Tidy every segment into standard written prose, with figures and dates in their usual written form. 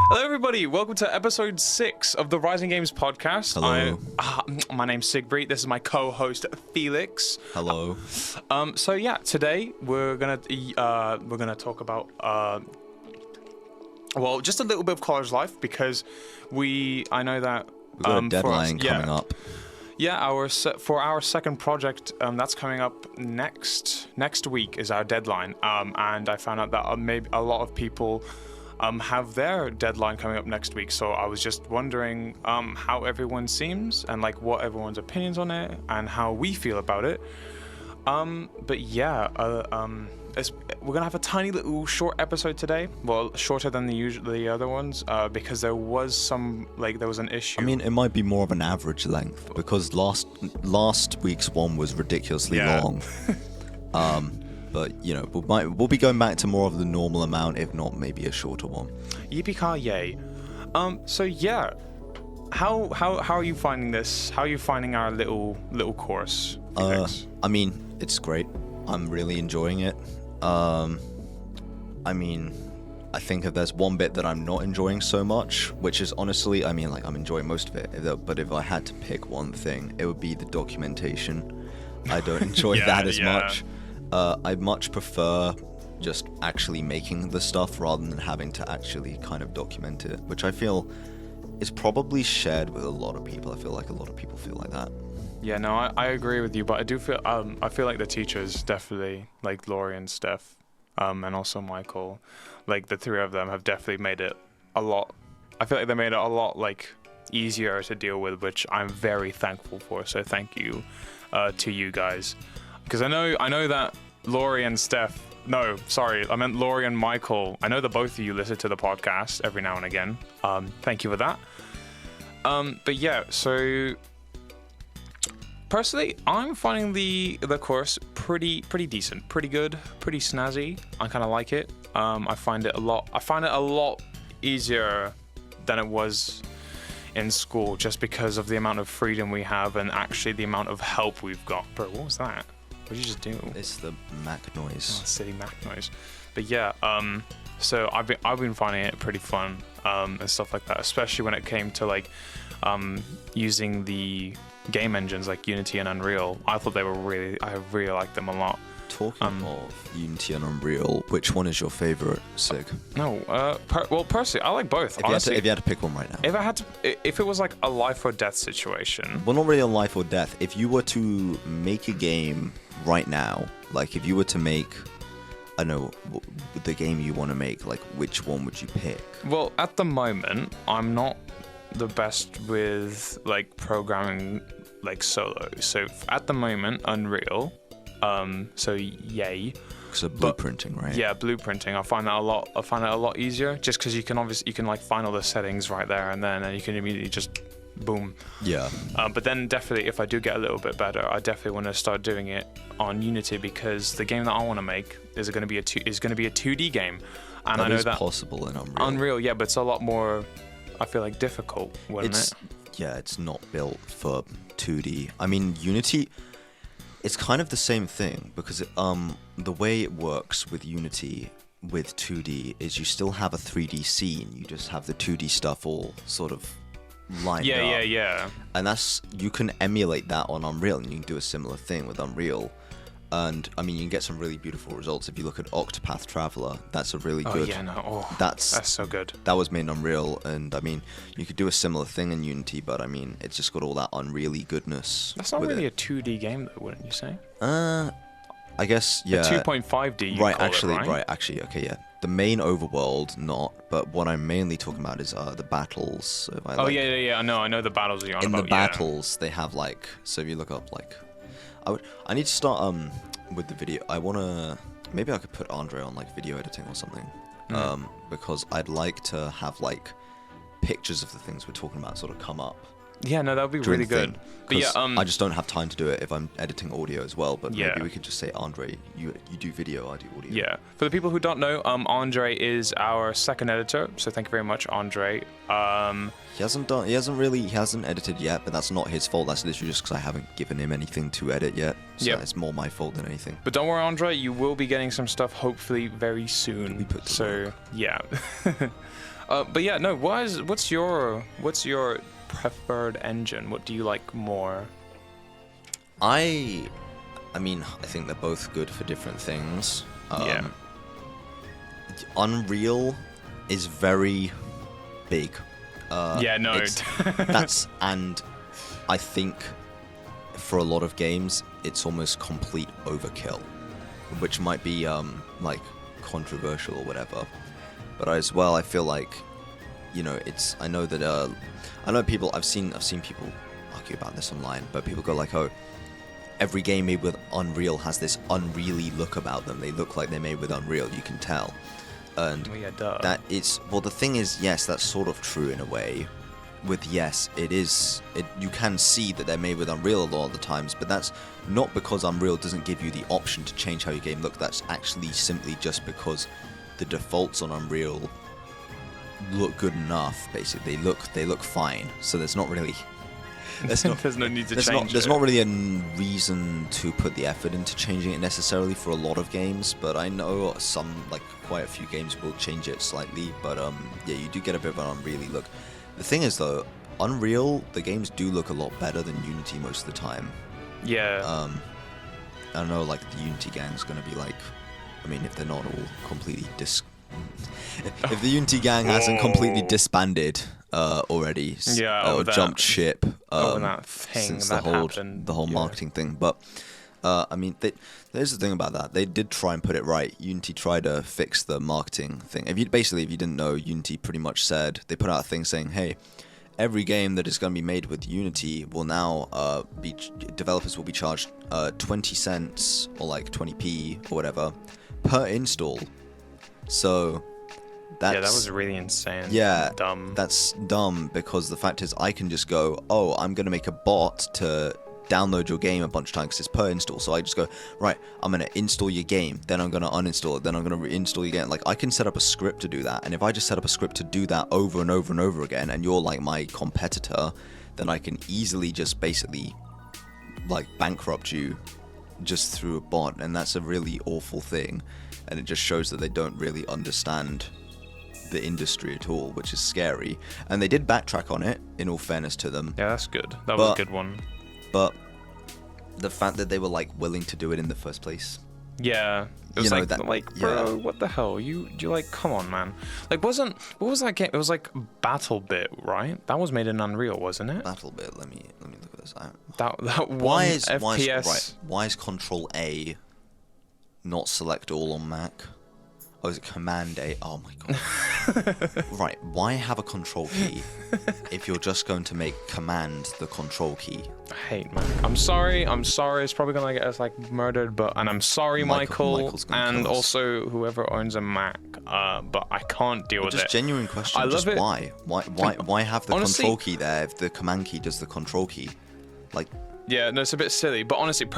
Hello, everybody. Welcome to episode 6 of the Rising Games podcast. Hello. My name's Sigbrit. This is my co-host Felix. Hello. So yeah, today we're gonna talk about well, just a little bit of college life because I know that We've got a deadline coming up. Yeah, for our second project, that's coming up next week is our deadline. And I found out that maybe a lot of people have their deadline coming up next week. So I was just wondering how everyone seems and like what everyone's opinions on it and how we feel about it. But yeah, we're gonna have a tiny little short episode today. Well, shorter than the other ones, because there was an issue. I mean, it might be more of an average length because last week's one was ridiculously long. But you know, we'll be going back to more of the normal amount, if not maybe a shorter one. Yippee-ki-yay! So yeah, how are you finding this? How are you finding our little course? I mean, it's great. I'm really enjoying it. I mean, I think if there's one bit that I'm not enjoying so much, which is honestly, I mean, like I'm enjoying most of it. But if I had to pick one thing, it would be the documentation. I don't enjoy that as much. I much prefer just actually making the stuff rather than having to actually kind of document it, which I feel is probably shared with a lot of people. I feel like a lot of people feel like that. Yeah, no, I agree with you, but I do feel I feel like the teachers definitely, like Laurie and Steph, and also Michael, like the three of them have definitely made it a lot. I feel like they made it a lot like easier to deal with, which I'm very thankful for. So thank you to you guys, because I know that Laurie and Steph. No, sorry, I meant Laurie and Michael. I know that both of you listen to the podcast every now and again. Thank you for that. But yeah, so. Personally, I'm finding the course pretty decent, pretty good, pretty snazzy. I kind of like it. I find it a lot easier than it was in school, just because of the amount of freedom we have and actually the amount of help we've got. Bro, what was that? What did you just do? It's the Mac noise. Oh, silly Mac noise. But yeah, so I've been finding it pretty fun and stuff like that, especially when it came to like using the game engines like Unity and Unreal. I thought I really liked them a lot. Talking of Unity and Unreal, which one is your favorite, Sig? No, well, personally, I like both. If you had to pick one right now. If it was like a life or death situation. Well, not really a life or death. If you were to make a game right now, like if you were to make, I don't know, the game you want to make, like which one would you pick? Well, at the moment, I'm not the best with like programming like solo. So at the moment, Unreal. So yay. So blueprinting, right? Yeah, blueprinting. I find it a lot easier, just because you can like find all the settings right there and then, and you can immediately just boom. Yeah. But then definitely, if I do get a little bit better, I definitely want to start doing it on Unity, because the game that I want to make is going to be a 2D game, and I know that possible in Unreal. Unreal, yeah, but it's a lot more. I feel like difficult, wouldn't it? Yeah, it's not built for 2D. I mean, Unity, it's kind of the same thing, because the way it works with Unity with 2D is you still have a 3D scene. You just have the 2D stuff all sort of lined up. Yeah. And you can emulate that on Unreal, and you can do a similar thing with Unreal. And I mean, you can get some really beautiful results. If you look at OCTOPATH TRAVELER, that's a really good. Oh yeah, no. Oh, that's so good. That was made in Unreal, and I mean, you could do a similar thing in Unity, but I mean, it's just got all that Unreal-y goodness. That's not really a 2D game, though, wouldn't you say? I guess yeah. A 2.5D. Right, actually, okay, yeah. The main overworld, not, but what I'm mainly talking about is the battles. Yeah. I know the battles are on in about. The battles, they have like. So if you look up like. I need to start with the video. Maybe I could put Andre on like video editing or something, because I'd like to have like pictures of the things we're talking about sort of come up. Yeah, no, that would be really good. But yeah, I just don't have time to do it if I'm editing audio as well. But yeah. Maybe we could just say, Andre, you do video, I do audio. Yeah. For the people who don't know, Andre is our second editor. So thank you very much, Andre. He hasn't edited yet, but that's not his fault. That's literally just because I haven't given him anything to edit yet. So it's more my fault than anything. But don't worry, Andre, you will be getting some stuff hopefully very soon. We put to work. Yeah. But yeah, no. What's your preferred engine? What do you like more? I mean, I think they're both good for different things. Yeah. Unreal is very big. Yeah, no. And I think for a lot of games, it's almost complete overkill, which might be like controversial or whatever. But as well, I feel like, you know, I know people. I've seen people argue about this online, but people go like, oh, every game made with Unreal has this unreally look about them. They look like they're made with Unreal. You can tell. And well, yeah, duh. that it's, well, the thing is, yes, that's sort of true in a way. With yes, you can see that they're made with Unreal a lot of the times, but that's not because Unreal doesn't give you the option to change how your game looks. That's actually simply just because the defaults on Unreal look good enough. Basically, they look fine. So there's not really. There's no need to change it. There's not really a reason to put the effort into changing it necessarily for a lot of games, but I know quite a few games will change it slightly, but yeah, you do get a bit of an unreally look. The thing is though, Unreal, the games do look a lot better than Unity most of the time. Yeah. I don't know, like the Unity gang's gonna be like, I mean, if they're not all completely if the Unity gang hasn't completely disbanded already, or jumped ship that thing since that the whole marketing thing. But I mean, there's the thing about that. They did try and put it right. Unity tried to fix the marketing thing. If you didn't know, Unity pretty much said, they put out a thing saying, hey, every game that is going to be made with Unity will now developers will be charged 20 cents or like 20p or whatever per install. So that was really insane. Yeah, dumb. That's dumb because the fact is I can just go, oh, I'm going to make a bot to download your game a bunch of times because it's per install. So I just go, right, I'm going to install your game, then I'm going to uninstall it, then I'm going to reinstall your game. Like, I can set up a script to do that. And if I just set up a script to do that over and over and over again, and you're like my competitor, then I can easily just basically like bankrupt you just through a bot. And that's a really awful thing. And it just shows that they don't really understand the industry at all, which is scary. And they did backtrack on it, in all fairness to them. Yeah, that's good. That was a good one. But the fact that they were like willing to do it in the first place. Yeah. It was bro, what the hell? You like, come on, man. Like, what was that game? It was like BattleBit, right? That was made in Unreal, wasn't it? BattleBit. Let me look at this. That one FPS. Why is Control A not select all on Mac? Oh, is it Command A? Oh my god. Right, why have a control key if you're just going to make Command the control key? I hate Mac. I'm sorry. It's probably gonna get us like murdered, and I'm sorry, Michael, and also whoever owns a Mac. But I can't deal with it. Just genuine question. Just why? Why have the control key there if the Command key does the control key? Like. Yeah, no, it's a bit silly, but honestly,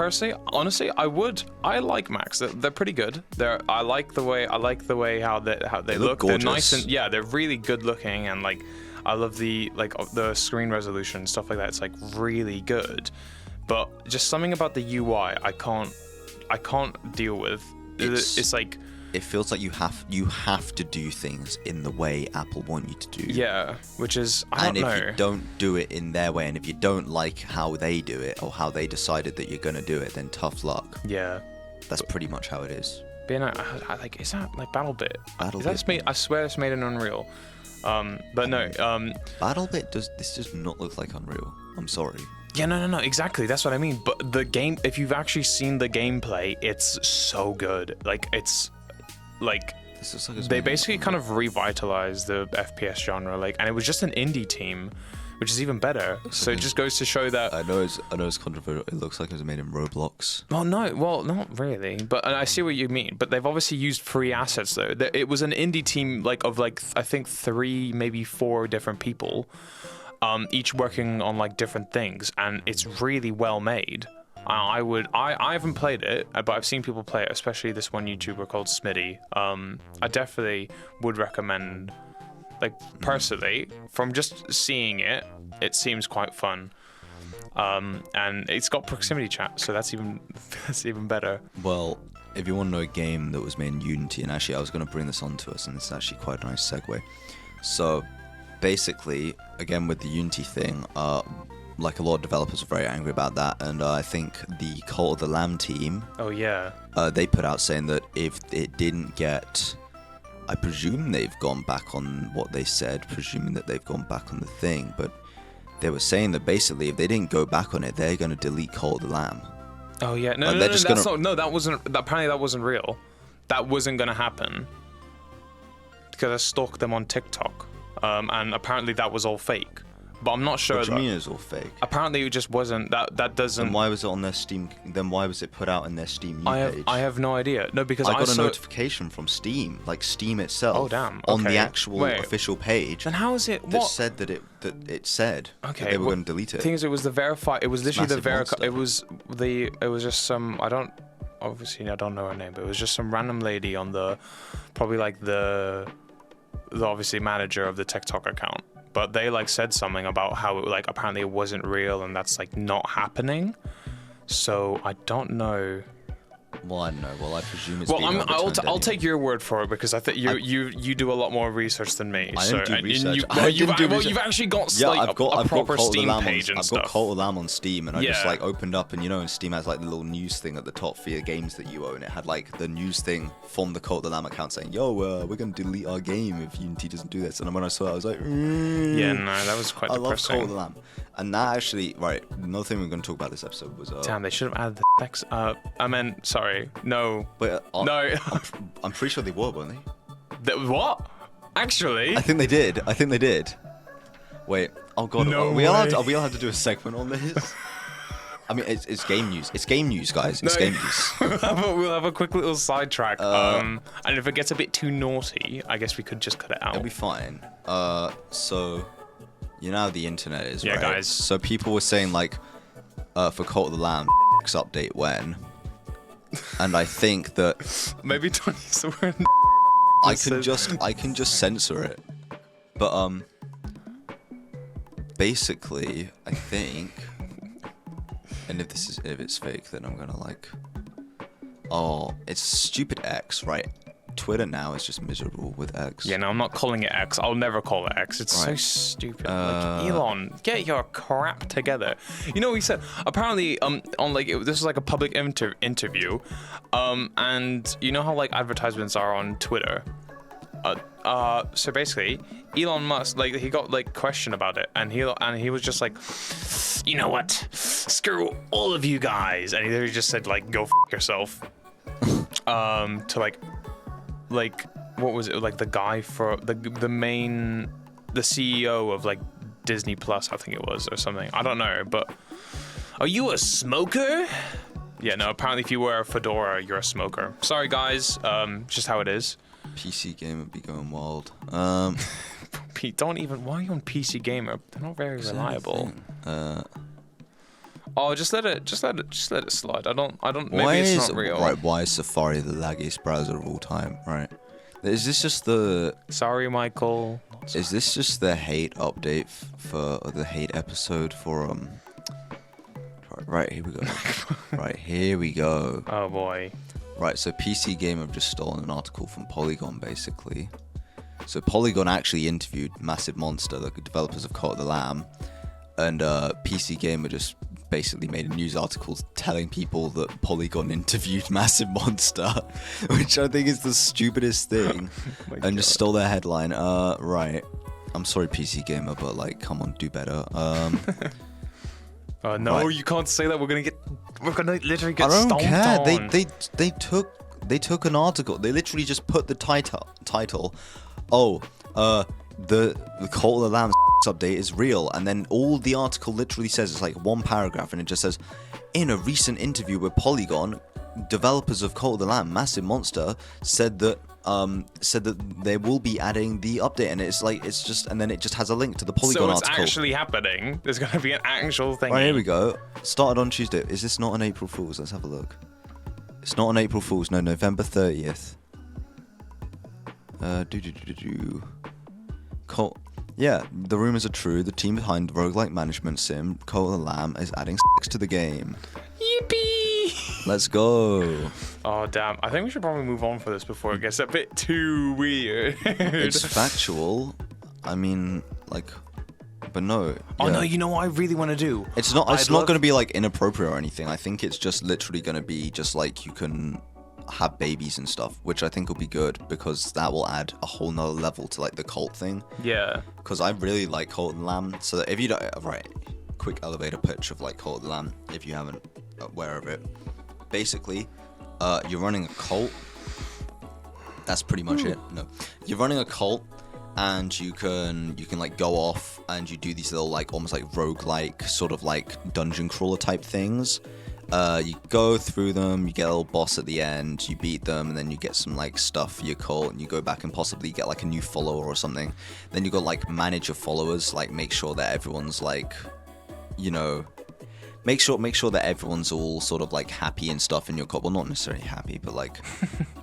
I like Macs. They're pretty good. I like the way how they look. Gorgeous. They're nice and they're really good looking, and like I love the screen resolution, stuff like that. It's like really good, but just something about the UI I can't deal with. It's like. It feels like you have to do things in the way Apple want you to do. Yeah, which is I don't know. And if you don't do it in their way, and if you don't like how they do it or how they decided that you're gonna do it, then tough luck. Yeah, that's pretty much how it is. Being like, is that like BattleBit? BattleBit. Is that made? I swear it's made in Unreal. But no. BattleBit does not look like Unreal. I'm sorry. Yeah, no, exactly. That's what I mean. But the game, if you've actually seen the gameplay, it's so good. Like it's. Like they basically kind of revitalized the FPS genre, like, and it was just an indie team, which is even better. So it just goes to show that I know it's controversial. It looks like it was made in Roblox. Well, not really. But and I see what you mean. But they've obviously used free assets though. It was an indie team of I think 3, maybe 4 different people, each working on like different things, and it's really well made. I haven't played it, but I've seen people play it, especially this one YouTuber called Smitty. I definitely would recommend, like, personally, from just seeing it, it seems quite fun. And it's got proximity chat, so that's even better. Well, if you want to know a game that was made in Unity, and actually I was going to bring this on to us, and it's actually quite a nice segue. So, basically, again with the Unity thing, like a lot of developers are very angry about that, and I think the Cult of the Lamb team, Oh yeah. they put out saying that if it didn't get, I presume they've gone back on what they said, presuming that they've gone back on the thing, but they were saying that basically if they didn't go back on it, they're going to delete Cult of the Lamb. Oh yeah. No, Like, no, they're no, just that's gonna- not. No, that wasn't. Apparently, that wasn't real. That wasn't gonna happen. Because I stalked them on TikTok, and apparently that was all fake. But I'm not sure. What do you that- mean it's all fake? Apparently, it just wasn't. That doesn't. Then why was it on their Steam? Then why was it put out in their Steam page? I have no idea. No, because I got a saw. notification from Steam, like Steam itself. Oh, damn. On the Okay. actual Wait. official page. Then how is it? That What? said that it said Okay, that they were well, going to delete The it. thing is, it was the verify. It was literally the Massive verify. monster. It was just some. I don't. Obviously, I don't know her name, but it was just some random lady on the, probably like the obviously manager of the TikTok account. But they like said something about how it, like apparently it wasn't real and that's like not happening. So I don't know. Well, I don't know. Well, I presume it's. Well, being I'll overturned I'll anyway. take your word for it because I think you do a lot more research than me. I so, didn't do and research. You, I well, didn't do research. you've actually got Yeah, like I've got a proper Cult of the Steam Lamb page and I've stuff. got Cult of the Lamb on Steam, and I just Yeah. like opened up, and you know, and Steam has like the little news thing at the top for your games that you own. It had like the news thing from the Cult of the Lamb account saying, "Yo, we're gonna delete our game if Unity doesn't do this." And when I saw it, I was like, Yeah, no, that was quite I love Cult depressing. of the Lamb. And that actually, right, another thing we're going to talk about this episode was... Damn, they should have added the sex. I meant, sorry, no. Wait, No. I'm pretty sure they were, weren't they? What? Actually? I think they did. Wait, oh god, No are we allowed way. to do a segment on this? I mean, it's game news. It's game news, guys. It's No. game news. We'll have a quick little sidetrack. And if it gets a bit too naughty, I guess we could just cut it out. It'll be fine. So, you know how the internet is, Yeah, right? guys. So people were saying, like, for Cult of the Lamb, update when? And I think that... Maybe don't use the word. I can just censor it. But basically, I think, and if it's fake, then I'm gonna like, oh, it's stupid X, right? Twitter now is just miserable with X. Yeah, no, I'm not calling it X. I'll never call it X. It's so Right. stupid. Like, Elon, get your crap together. You know what he said? Apparently, on like this is like a public interview, and you know how like advertisements are on Twitter. So basically, Elon Musk, like he got like questioned about it, and he was just like, you know what? Screw all of you guys, and he literally just said like, go f yourself. To like what was it, like the guy for the CEO of like Disney Plus, I think it was, or something, I don't know, but are you a smoker? Yeah, no, apparently if you wear a fedora, you're a smoker. Sorry guys, just how it is. PC Gamer be going wild. Pete, don't even, why are you on PC Gamer? They're not very reliable. Oh, just let it slide. I don't. Maybe it's not real. Right, why is Safari the laggiest browser of all time? Right, is this just the? Sorry, Michael. Is this just the hate update for the hate episode for Right, here we go. Right, here we go. Oh boy. Right, so PC Gamer have just stolen an article from Polygon, basically. So Polygon actually interviewed Massive Monster, the developers of Cult of the Lamb, and PC Gamer just basically made a news article telling people that Polygon interviewed Massive Monster, which I think is the stupidest thing, and just stole their headline. Right. I'm sorry, PC Gamer, but like, come on, do better. No, Right. you can't say that. We're gonna literally get I don't stomped care. on. They took an article. They literally just put the title. Oh, the Cult of the Lamb update is real, and then all the article literally says is like one paragraph, and it just says, in a recent interview with Polygon, developers of Cult of the Lamb, Massive Monster, said that they will be adding the update, and it's just, and then it just has a link to the Polygon so it's article. actually happening. There's gonna be an actual thing. Right, here we go. Started on Tuesday. Is this not an April Fool's? Let's have a look. It's not an April Fool's. No, November 30th. Yeah, the rumors are true. The team behind the roguelike management sim, Cult of the Lamb, is adding sex to the game. Yippee! Let's go. Oh damn! I think we should probably move on for this before it gets a bit too weird. It's factual. I mean, like, but no. Oh yeah. no, you know what I really want to do? It's not going to be like inappropriate or anything. I think it's just literally going to be just like you can have babies and stuff, which I think will be good because that will add a whole nother level to like the cult thing. Yeah. Because I really like Cult and Lamb. So that if you don't, right, quick elevator pitch of like Cult and Lamb if you haven't aware of it. Basically, you're running a cult. That's pretty much it. No, you're running a cult. And you can like go off and you do these little like almost like roguelike sort of like dungeon crawler type things. You go through them, you get a little boss at the end, you beat them, and then you get some like stuff for your cult, and you go back and possibly get like a new follower or something. Then you go like manage your followers, like make sure that everyone's like, you know, make sure that everyone's all sort of like happy and stuff in your cult. Well, not necessarily happy, but like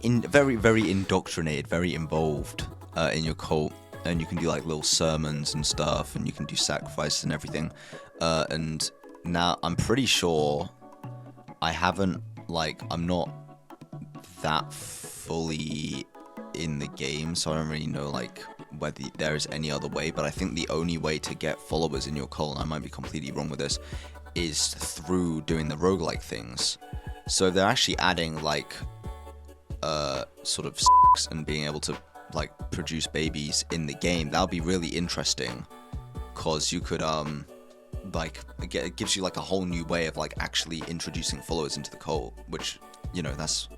very indoctrinated, very involved in your cult. And you can do like little sermons and stuff, and you can do sacrifices and everything. And now I'm pretty sure I'm not that fully in the game, so I don't really know like whether there is any other way. But I think the only way to get followers in your cult, and I might be completely wrong with this, is through doing the roguelike things. So they're actually adding like sort of sex and being able to like produce babies in the game. That'll be really interesting because you could like it gives you like a whole new way of like actually introducing followers into the cult, which, you know, that's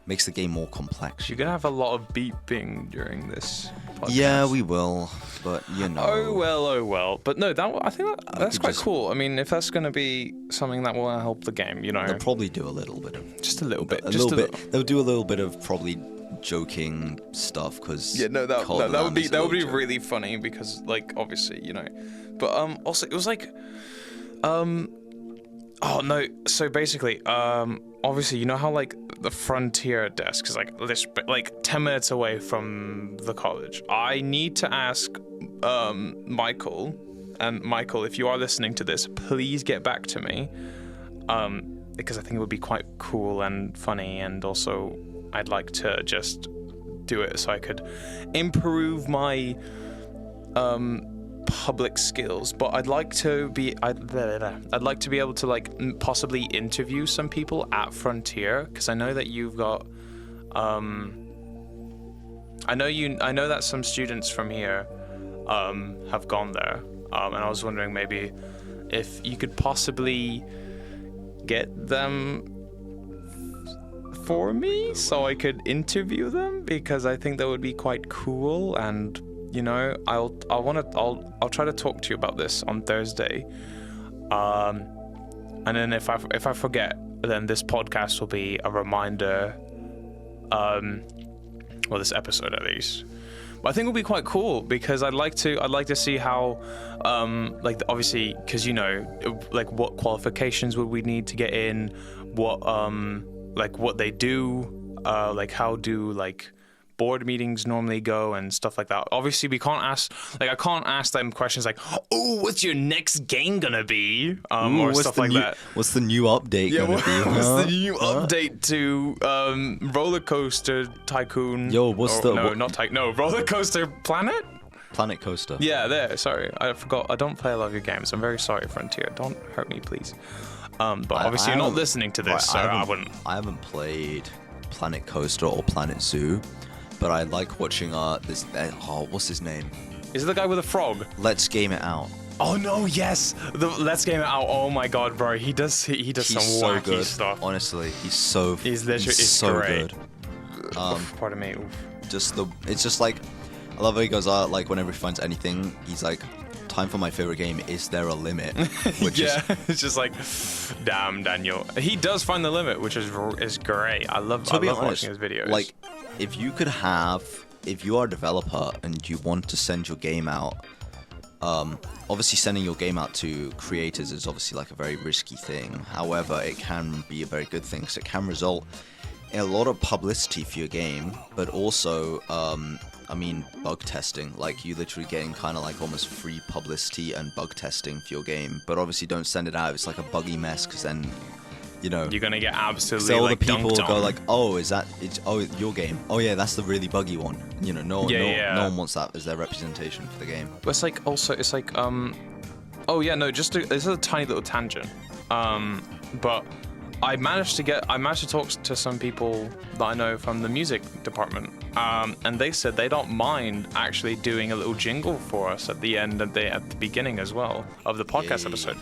makes the game more complex. You're gonna have a lot of beeping during this podcast. Yeah, we will, but you know. Oh well. But no, I think that's quite cool. I mean, if that's gonna be something that will help the game, you know. They'll probably do a little bit of. Just a little bit. They'll do a little bit of probably joking stuff because that would be really funny because like obviously, you know, but also it was like oh no, so basically obviously, you know how like the Frontier desk is like this, like 10 minutes away from the college. I need to ask Michael, and Michael, if you are listening to this, please get back to me, because I think it would be quite cool and funny, and also I'd like to just do it so I could improve my public skills. But I'd like to be able to like possibly interview some people at Frontier, because I know that you've got I know that some students from here have gone there, and I was wondering maybe if you could possibly get them for me so I could interview them, because I think that would be quite cool. And you know, I'll try to talk to you about this on Thursday, and then if I forget, then this podcast will be a reminder, well, this episode at least. But I think it would be quite cool because I'd like to see how like obviously, because you know, like what qualifications would we need to get in, what like what they do, like how do like board meetings normally go and stuff like that. Obviously we can't ask, like I can't ask them questions like, oh, what's your next game gonna be, or stuff like that. What's the new update gonna be? What's the new update to Roller Coaster Tycoon? Yo, what's Roller Coaster Planet? Planet Coaster. Yeah, there. Sorry, I forgot. I don't play a lot of your games. I'm very sorry, Frontier. Don't hurt me, please. But obviously you're not listening to this, so I wouldn't. I haven't played Planet Coaster or Planet Zoo, but I like watching this. What's his name? Is it the guy with the frog? Let's Game It Out. Oh no, yes, Let's Game It Out. Oh my god, bro, he does some wacky good. stuff. Honestly, he's so great. Good. Pardon me. Oof. It's just like, I love how he goes out, like whenever he finds anything, he's like, time for my favorite game, is there a limit? Which it's just like, damn, Daniel. He does find the limit, which is great. I love watching his videos. Like, if you are a developer and you want to send your game out, obviously sending your game out to creators is obviously like a very risky thing. However, it can be a very good thing, because it can result in a lot of publicity for your game, but also bug testing, like you literally getting kind of like almost free publicity and bug testing for your game. But obviously don't send it out if it's like a buggy mess, because then you know, you're gonna get absolutely so all like the people dunked will go on. like, oh, it's your game. Oh yeah, that's the really buggy one. You know, no one wants that as their representation for the game. But it's like oh yeah, no, this is a tiny little tangent. But I managed to talk to some people that I know from the music department, and they said they don't mind actually doing a little jingle for us at the end and at the beginning as well of the podcast episode.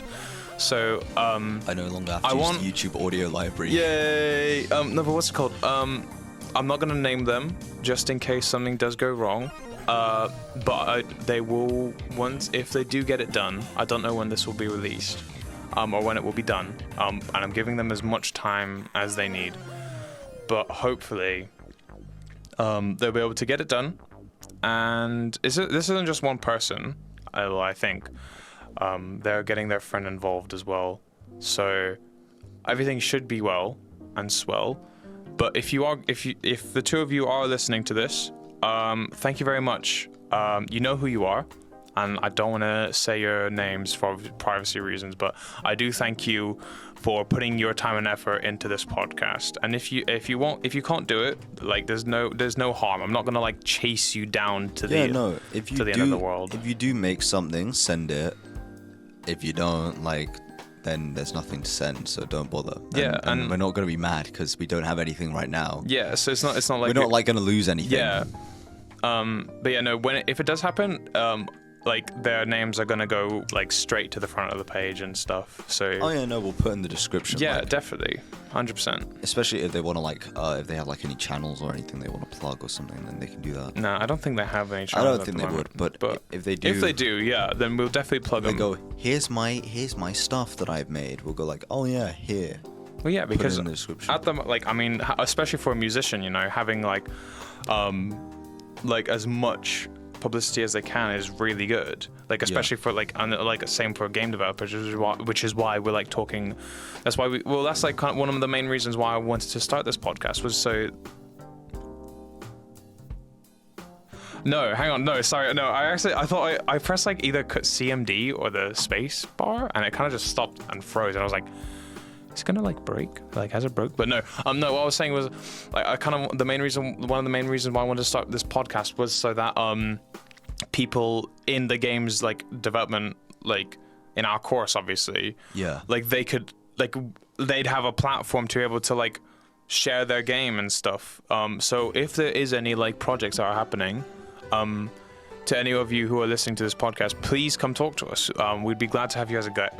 So I no longer have to use the YouTube audio library. Yay! No, but what's it called? I'm not gonna name them just in case something does go wrong. But they will, once if they do get it done. I don't know when this will be released, or when it will be done. And I'm giving them as much time as they need. But hopefully, they'll be able to get it done. And this isn't just one person. I think they're getting their friend involved as well. So everything should be well and swell. But if the two of you are listening to this, thank you very much. You know who you are, and I don't want to say your names for privacy reasons, but I do thank you for putting your time and effort into this podcast. And if you can't do it, like there's no harm. I'm not gonna like chase you down to the end of the world. If you do make something, send it. If you don't, like, then there's nothing to send, so don't bother. And we're not gonna be mad because we don't have anything right now. Yeah, so it's not like we're not like gonna lose anything. Yeah. But yeah, no. If it does happen, like their names are gonna go like straight to the front of the page and stuff. So. Oh yeah, no, we'll put in the description. Yeah, like, definitely, 100%. Especially if they want to like, if they have like any channels or anything they want to plug or something, then they can do that. No, I don't think they have any channels. I don't think they would, but if they do, yeah, then we'll definitely plug them. They go, here's my stuff that I've made. We'll go like, oh yeah, here. Well, yeah, because in the description. at the like, I mean, especially for a musician, you know, having like as much publicity as they can is really good. Like especially for like same for game developers, which is why we're like talking. That's why that's like kind of one of the main reasons why I wanted to start this podcast was so. No, hang on. No, sorry. No, I thought I pressed like either CMD or the space bar, and it kind of just stopped and froze, and I was like, it's gonna like break. Like, has it broke? But no. No. What I was saying was, like, one of the main reasons why I wanted to start this podcast was so that people in the game's like development, like in our course, obviously. Yeah. Like they could they'd have a platform to be able to like share their game and stuff. So if there is any like projects that are happening, to any of you who are listening to this podcast, please come talk to us. We'd be glad to have you as a guest.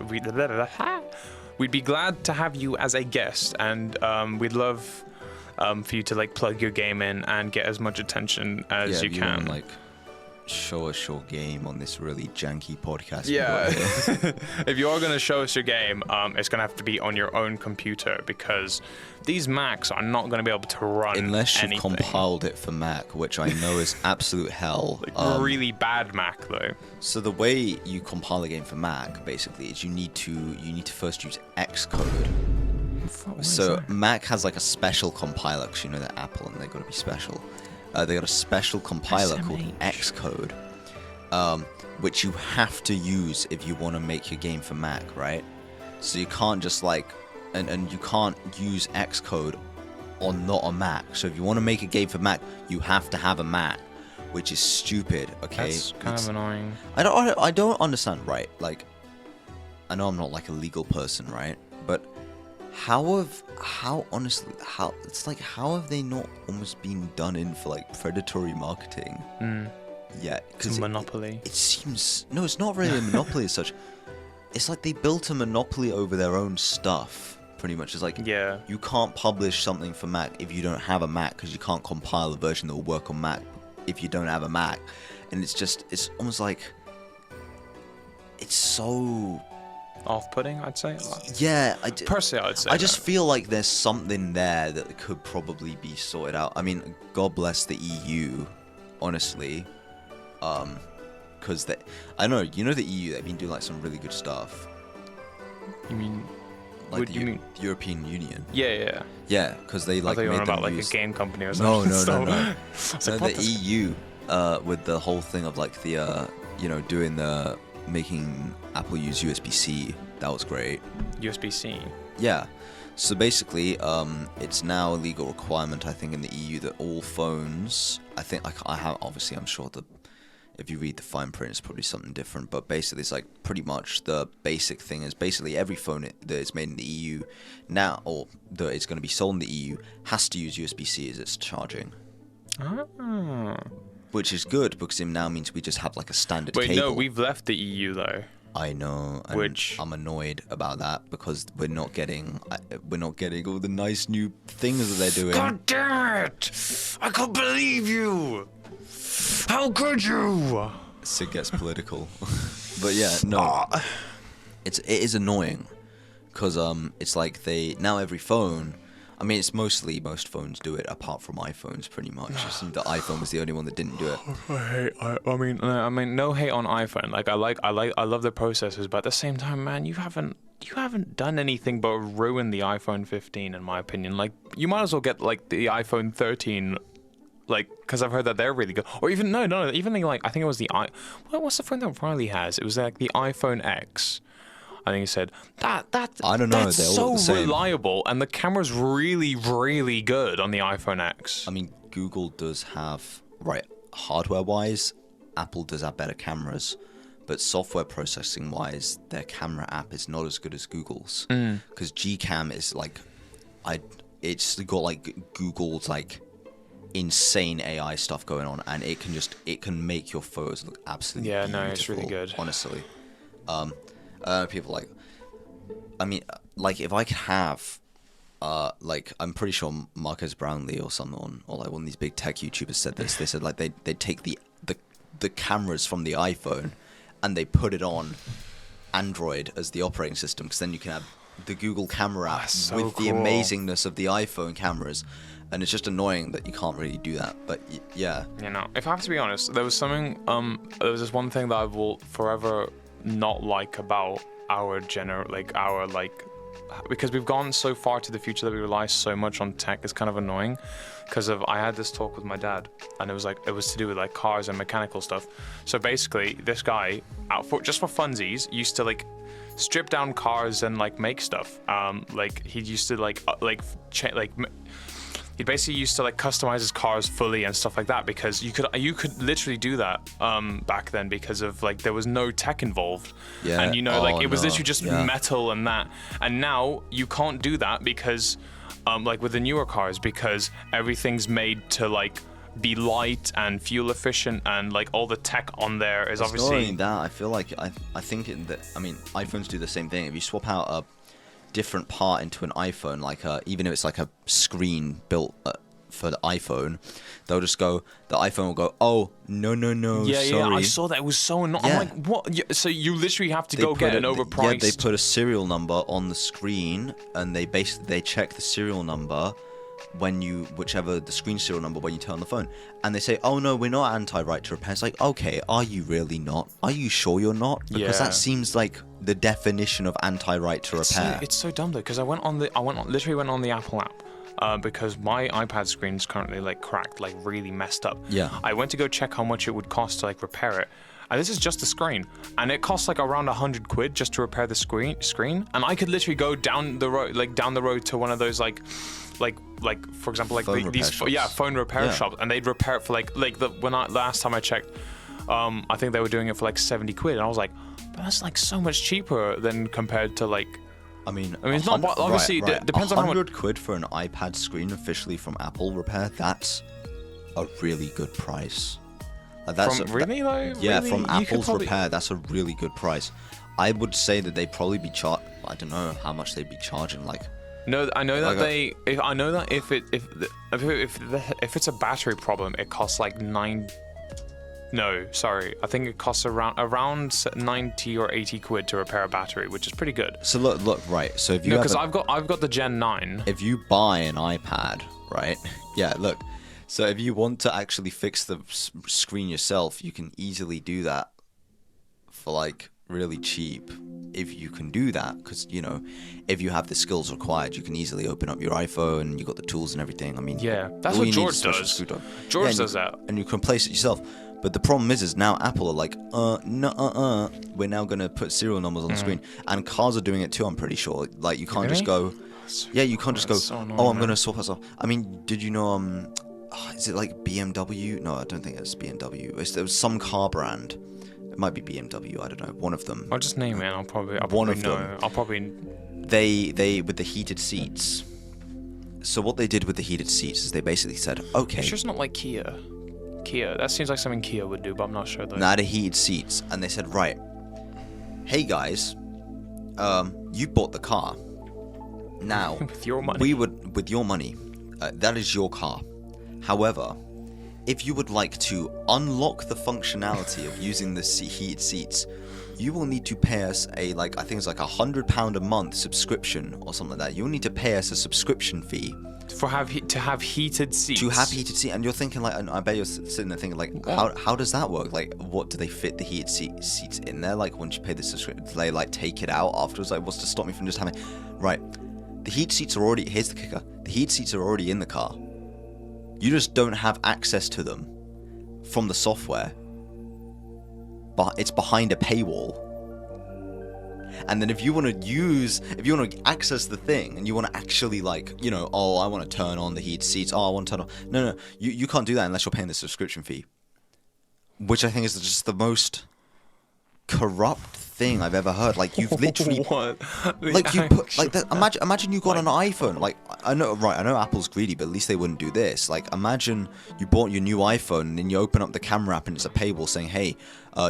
We'd be glad to have you as a guest, and we'd love for you to like plug your game in and get as much attention as you can. Wanna, like, show us your game on this really janky podcast. Yeah. If you are going to show us your game, it's going to have to be on your own computer, because these Macs are not going to be able to run unless you've anything. compiled it for Mac, which I know is absolute hell. Like really bad Mac though. So the way you compile a game for Mac basically is you need to first use Xcode. So Mac has like a special compiler, because you know they're Apple and they've got to be special. They got a special compiler called Xcode, which you have to use if you want to make your game for Mac, right? So you can't just like, and you can't use Xcode on not a Mac. So if you want to make a game for Mac, you have to have a Mac, which is stupid. Okay, that's kind of annoying. I don't understand, right? Like, I know I'm not like a legal person, right? But how have they not almost been done in for like predatory marketing? Yeah, because monopoly. It seems no, it's not really a monopoly as such. It's like they built a monopoly over their own stuff. Pretty much, it's like, yeah, you can't publish something for Mac if you don't have a Mac, because you can't compile a version that will work on Mac if you don't have a Mac. And it's almost like, it's so off-putting, I'd say. Yeah, personally, I'd say. I just feel like there's something there that could probably be sorted out. I mean, God bless the EU, honestly, because I know, you know, the EU, they've been doing like some really good stuff. You mean? Like what do you mean? The European Union. Yeah, because they like made them about like a game company or something. No. So the EU, with the whole thing of like the making Apple use USB-C, that was great. USB-C. Yeah, So basically, it's now a legal requirement, I think, in the EU that all phones. I'm sure that if you read the fine print, it's probably something different. But basically, it's like pretty much the basic thing is basically every phone that is made in the EU now, or that is going to be sold in the EU, has to use USB-C as its charging. Ah. Which is good because it now means we just have like a standard Wait, cable. no, we've left the EU though. I know, and I'm annoyed about that because we're not getting all the nice new things that they're doing. God damn it! I can't believe you! How could you? Sid gets political, but yeah, no, it is annoying because it's like now every phone. I mean, it's most phones do it, apart from iPhones, pretty much. It seemed that iPhone was the only one that didn't do it. I mean, no hate on iPhone. Like, I love the processors, but at the same time, man, you haven't done anything but ruin the iPhone 15, in my opinion. Like, you might as well get like the iPhone 13, like, because I've heard that they're really good. Or even no, even the, like, I think it was what's the phone that Riley has? It was like the iPhone X. I think he said that. I don't know. That's they're all so the same. reliable, and the camera's really, really good on the iPhone X. I mean, Google does have hardware-wise, Apple does have better cameras, but software processing-wise, their camera app is not as good as Google's. Because Gcam is like, it's got like Google's like insane AI stuff going on, and it can make your photos look absolutely beautiful. Yeah, no, it's really good. Honestly, people like, I mean, like if I could have, like I'm pretty sure Marcus Brownlee or someone, or like one of these big tech YouTubers said this. They said like they take the cameras from the iPhone and they put it on Android as the operating system, because then you can have the Google camera app with the amazingness of the iPhone cameras. And it's just annoying that you can't really do that, but yeah. You know, if I have to be honest, there was something, there was this one thing that I will forever not like about our because we've gone so far to the future that we rely so much on tech. It's kind of annoying because I had this talk with my dad, and it was to do with like cars and mechanical stuff. So basically, this guy, just for funsies, used to like strip down cars and like make stuff. Like he used to he basically used to like customize his cars fully and stuff like that, because you could literally do that back then, because of like there was no tech involved. Yeah. And it was literally just metal and that. And now you can't do that because like with the newer cars, because everything's made to like be light and fuel efficient, and like all the tech on there is obviously. Not only that, I feel like I think iPhones do the same thing. If you swap out a different part into an iPhone, like even if it's like a screen built for the iPhone, the iPhone will go, oh no, sorry. Yeah, I saw that. It was so annoying. Yeah. I'm like, what? So you literally have to go get an overpriced. Yeah, they put a serial number on the screen, and they check the serial number whichever the screen serial number when you turn on the phone, and they say, oh no, we're not anti-right to repair. It's like, okay, are you really not? Are you sure you're not? Because that seems like the definition of anti-right to repair. It's so dumb though, because I literally went on the Apple app because my iPad screen's currently like cracked, like really messed up. Yeah. I went to go check how much it would cost to like repair it. And this is just the screen, and it costs like around £100 just to repair the screen. And I could literally go down the road to one of those like for example, like phone repair shops, and they'd repair it for last time I checked, I think they were doing it for like £70, and I was like, but that's like so much cheaper than compared to like. I mean, it's not, obviously it depends on how much. £100 for an iPad screen officially from Apple repair. That's a really good price. Really though? Yeah, really? From Apple's repair, that's a really good price. I would say that they probably be I don't know how much they'd be charging. Like, no, I know that if it's a battery problem, it costs like I think it costs around 90 or 80 quid to repair a battery, which is pretty good. So look, right. So if you because I've got the Gen 9. If you buy an iPad, right? Yeah, look. So if you want to actually fix the screen yourself, you can easily do that for like really cheap. If you can do that, because if you have the skills required, you can easily open up your iPhone. You got the tools and everything. I mean, yeah, that's what George does. George does that, and you can place it yourself. But the problem is now Apple are like, we're now gonna put serial numbers on the screen, and cars are doing it too. I'm pretty sure. Like you can't just go. Yeah, you can't just go, so annoying, oh, I'm man. gonna swap us off. I mean, did you know, is it like BMW? No, I don't think it's BMW. There was some car brand. It might be BMW, I don't know. One of them. I'll just name it. I'll probably know. I'll probably. They with the heated seats. So what they did with the heated seats is they basically said, okay. It's just not like Kia. Kia. That seems like something Kia would do, but I'm not sure though. Now the heated seats, and they said, right, hey guys, you bought the car. Now with your money. With your money, that is your car. However, if you would like to unlock the functionality of using the heated seats, you will need to pay us I think it's like £100 a month subscription or something like that. You'll need to pay us a subscription fee to have heated seats. To have heated seats, and you're thinking like, and I bet you're sitting there thinking like, how does that work? Like, what do they fit the heated seats in there? Like, once you pay the subscription, do they like take it out afterwards? Like, what's to stop me from just having? Right, the heat seats are already. Here's the kicker: the heat seats are already in the car. You just don't have access to them from the software. But it's behind a paywall. And then if you want to access the thing and you want to actually like, you know, oh, I want to turn on the heated seats. Oh, I want to turn on. No, you can't do that unless you're paying the subscription fee. Which I think is just the most corrupt thing I've ever heard. Like, you've literally what? like you put like that. Imagine you got an iPhone. Like, I know Apple's greedy, but at least they wouldn't do this. Like, imagine you bought your new iPhone and then you open up the camera app and it's a paywall saying, hey,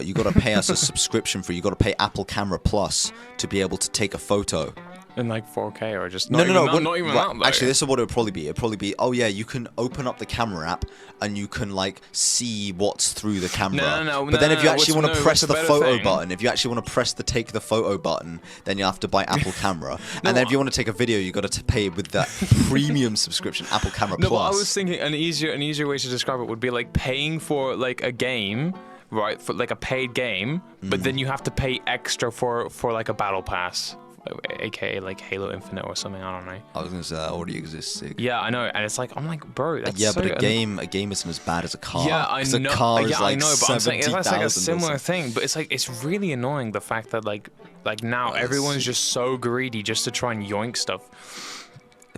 you got to pay us a subscription fee. You got to pay Apple Camera Plus to be able to take a photo. In like 4K or just No. not even that though. Actually, this is what it would probably be. It'd probably be, oh yeah, you can open up the camera app and you can like see what's through the camera. But then if you actually want to press the photo button, if you actually want to press the take the photo button, then you have to buy Apple Camera. And then if you want to take a video, you got to pay with that premium subscription, Apple Camera Plus. No, but I was thinking an easier way to describe it would be like paying for like a game, right? For like a paid game, but then you have to pay extra for like a battle pass. AKA like Halo Infinite or something, I don't know. I was gonna say that already exists. Yeah, I know, and it's like I'm like, bro, that's yeah, so but a game isn't as bad as a car. Yeah, I know. A car is yeah, like I know, but I'm saying it's like a 70,000 similar thing. But it's like it's really annoying the fact that like now everyone's just so greedy just to try and yoink stuff.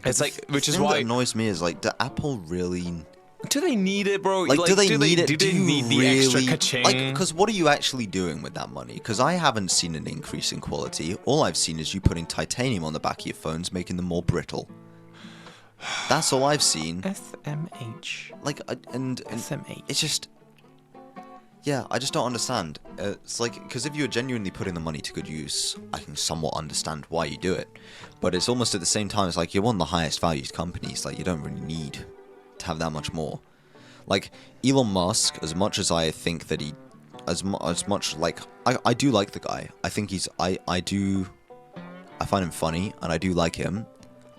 It's like, which is why what annoys me is like, do Apple really? Do they need it, bro? Like, do they need it? Do they need the really, extra ka-ching? Like, because what are you actually doing with that money? Because I haven't seen an increase in quality. All I've seen is you putting titanium on the back of your phones, making them more brittle. That's all I've seen. SMH. Like, and SMH. It's just, yeah, I just don't understand. It's like, because if you're genuinely putting the money to good use, I can somewhat understand why you do it. But it's almost at the same time, it's like you're one of the highest valued companies. Like, you don't really need to have that much more. Like, Elon Musk, as much as I think that as much like I do like the guy. I think I find him funny and I do like him.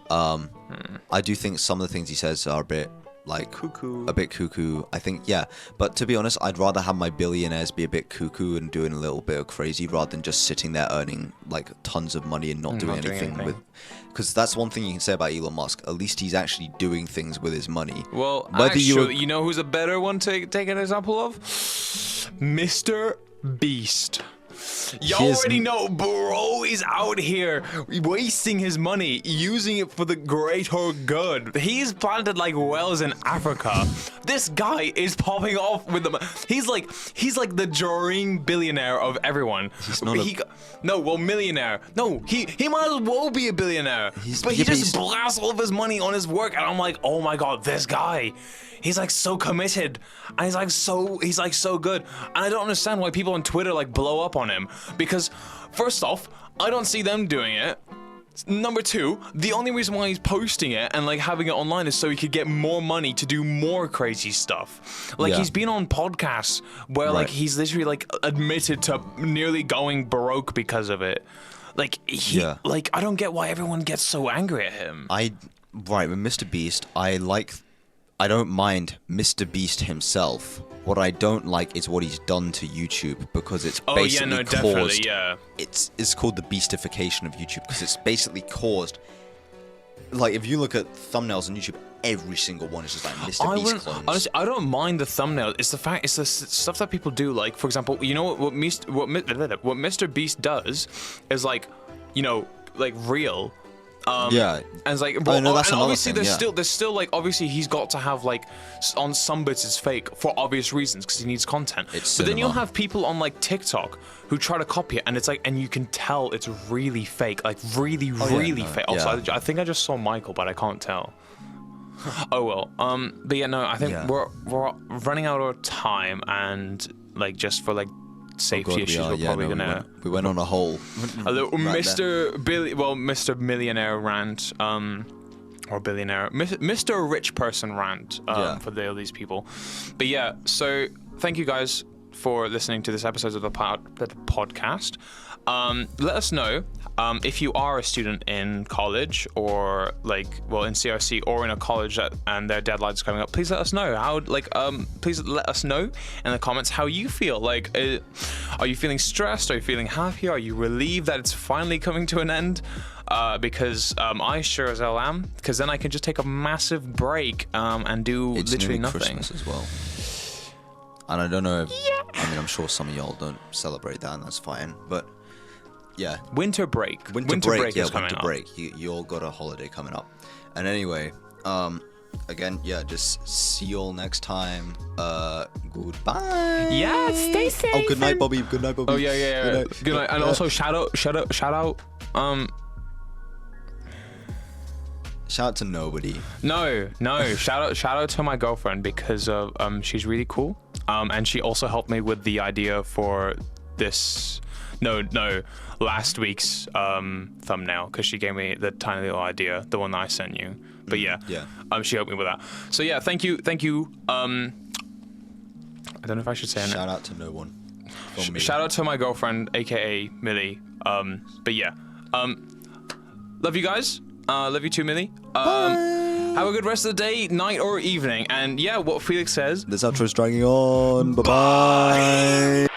I do think some of the things he says are a bit like cuckoo. A bit cuckoo. I think, yeah. But to be honest, I'd rather have my billionaires be a bit cuckoo and doing a little bit of crazy rather than just sitting there earning like tons of money and not doing anything with. Because that's one thing you can say about Elon Musk. At least he's actually doing things with his money. Well, actually, you know who's a better one to take an example of? Mr. Beast. You already know, bro is out here wasting his money, using it for the greater good. He's planted like wells in Africa. This guy is popping off with them. He's like the dream billionaire of everyone. He's not millionaire. No, he might as well be a billionaire. But he just blasts all of his money on his work, and I'm like, oh my god, this guy. He's like so committed, and he's like so good, and I don't understand why people on Twitter like blow up on him, because first off, I don't see them doing it. Number two, the only reason why he's posting it and like having it online is so he could get more money to do more crazy stuff. Like he's been on podcasts where like he's literally like admitted to nearly going broke because of it. Like like I don't get why everyone gets so angry at him. With Mr. Beast, I don't mind Mr. Beast himself. What I don't like is what he's done to YouTube, because it's basically caused. It's called the beastification of YouTube, because it's basically caused. Like, if you look at thumbnails on YouTube, every single one is just like Mr. Beast clones. Honestly, I don't mind the thumbnail. It's the stuff that people do. Like, for example, you know what Mr. Beast does is like real. Yeah. And it's like, Oh, no, that's and another obviously thing, there's still like, obviously he's got to have like, on some bits it's fake for obvious reasons because he needs content. It's but then you'll cinema. have people on like TikTok who try to copy it, and it's like, and you can tell it's really fake, like really fake. Also, I think I just saw Michael, but I can't tell. Oh well. But yeah, no, I think we're running out of time, and like just for like safety issues, we're probably gonna. We went on a whole. A little Mr. Millionaire rant, or billionaire, Mr. Rich Person rant, for these people. But yeah, so thank you guys for listening to this episode of the podcast. Let us know if you are a student in college or like, well, in CRC or in a college and their deadline's coming up. Please let us know how, like, please let us know in the comments how you feel. Like, are you feeling stressed? Are you feeling happy? Are you relieved that it's finally coming to an end? Because I sure as hell am. Because then I can just take a massive break and do literally nothing. Christmas as well. And I don't know if, I mean, I'm sure some of y'all don't celebrate that, and that's fine. But yeah, winter break is coming up. You all got a holiday coming up. And anyway, again, just see you all next time. Goodbye. Yeah, stay safe. Oh, good night, Bobby. Good night, Bobby. Oh yeah. Good night. And also shout out. Shout out to nobody. No. shout out to my girlfriend because she's really cool. And she also helped me with the idea for this. Last week's thumbnail, because she gave me the tiny little idea, the one that I sent you. But she helped me with that. So yeah, thank you. I don't know if I should say it. Shout out to no one. Shout out to my girlfriend, aka Millie. But yeah, love you guys. Love you too, Millie. Have a good rest of the day, night, or evening. And yeah, what Felix says. This outro's dragging on. Bye bye.